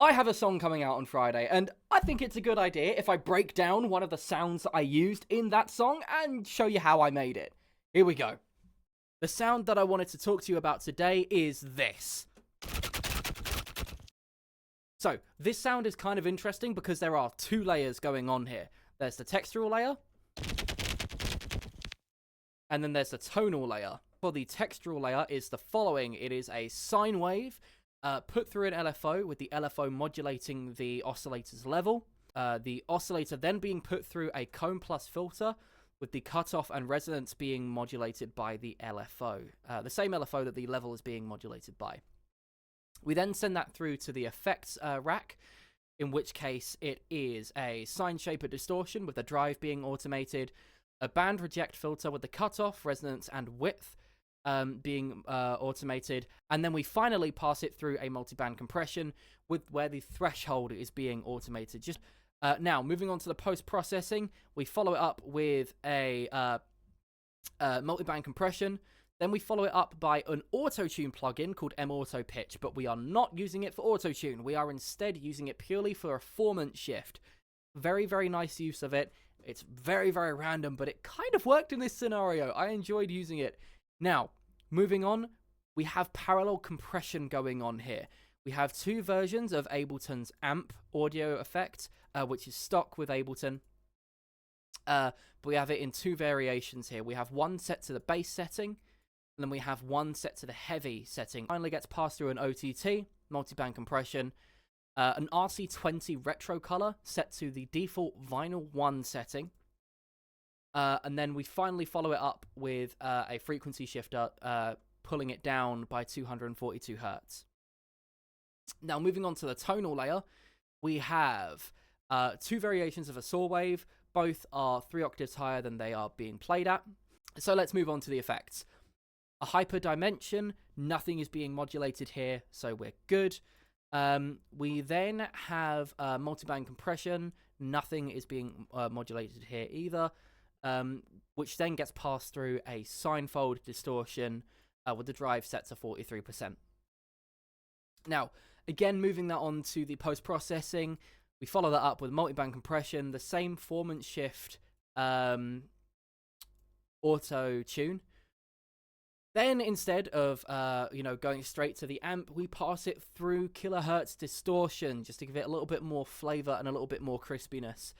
I have a song coming out on Friday, and I think it's a good idea if I break down one of the sounds I used in that song and show you how I made it. Here we go. The sound that I wanted to talk to you about today is this. So, this sound is kind of interesting because there are two layers going on here. There's the textural layer, and then there's the tonal layer. For the textural layer is the following. It is a sine wave put through an LFO, with the LFO modulating the oscillator's level. The oscillator then being put through a comb plus filter, with the cutoff and resonance being modulated by the LFO. The same LFO that the level is being modulated by. We then send that through to the effects rack, in which case it is a sine shaper distortion with the drive being automated, a band reject filter with the cutoff, resonance, and width being automated, and then we finally pass it through a multiband compression with where the threshold is being automated. Now, moving on to the post-processing, we follow it up with a multiband compression. Then we follow it up by an auto-tune plugin called M-Auto Pitch, but we are not using it for auto-tune. We are instead using it purely for a performance shift. Very, very nice use of it. It's very, very random, but it kind of worked in this scenario. I enjoyed using it. Now, moving on, we have parallel compression going on here. We have two versions of Ableton's AMP audio effect, which is stock with Ableton. But we have it in two variations here. We have one set to the bass setting, and then we have one set to the heavy setting. Finally gets passed through an OTT, multiband compression, an RC20 retro color set to the default Vinyl 1 setting. And then we finally follow it up with a frequency shifter, pulling it down by 242 Hertz. Now, moving on to the tonal layer, we have two variations of a saw wave. Both are 3 octaves higher than they are being played at. So let's move on to the effects. A hyper dimension, nothing is being modulated here, so we're good. We then have multiband compression, nothing is being modulated here either, which then gets passed through a sinefold distortion with the drive set to 43%. Now, again, moving that on to the post-processing, we follow that up with multiband compression, the same performance shift auto-tune. Then, instead of going straight to the amp, we pass it through kilohertz distortion, just to give it a little bit more flavor and a little bit more crispiness.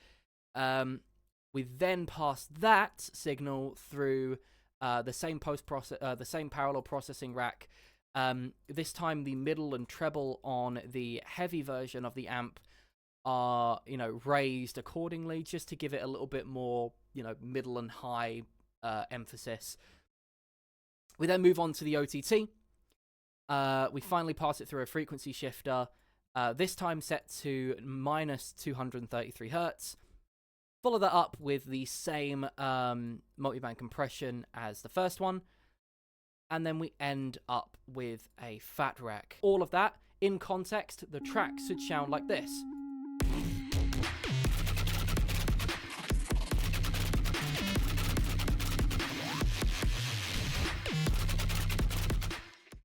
We then pass that signal through the same parallel processing rack. This time, the middle and treble on the heavy version of the amp are raised accordingly, just to give it a little bit more middle and high emphasis. We then move on to the OTT. We finally pass it through a frequency shifter, this time set to minus 233 Hertz. Follow that up with the same multiband compression as the first one. And then we end up with a fat rack. All of that, in context, the track should sound like this.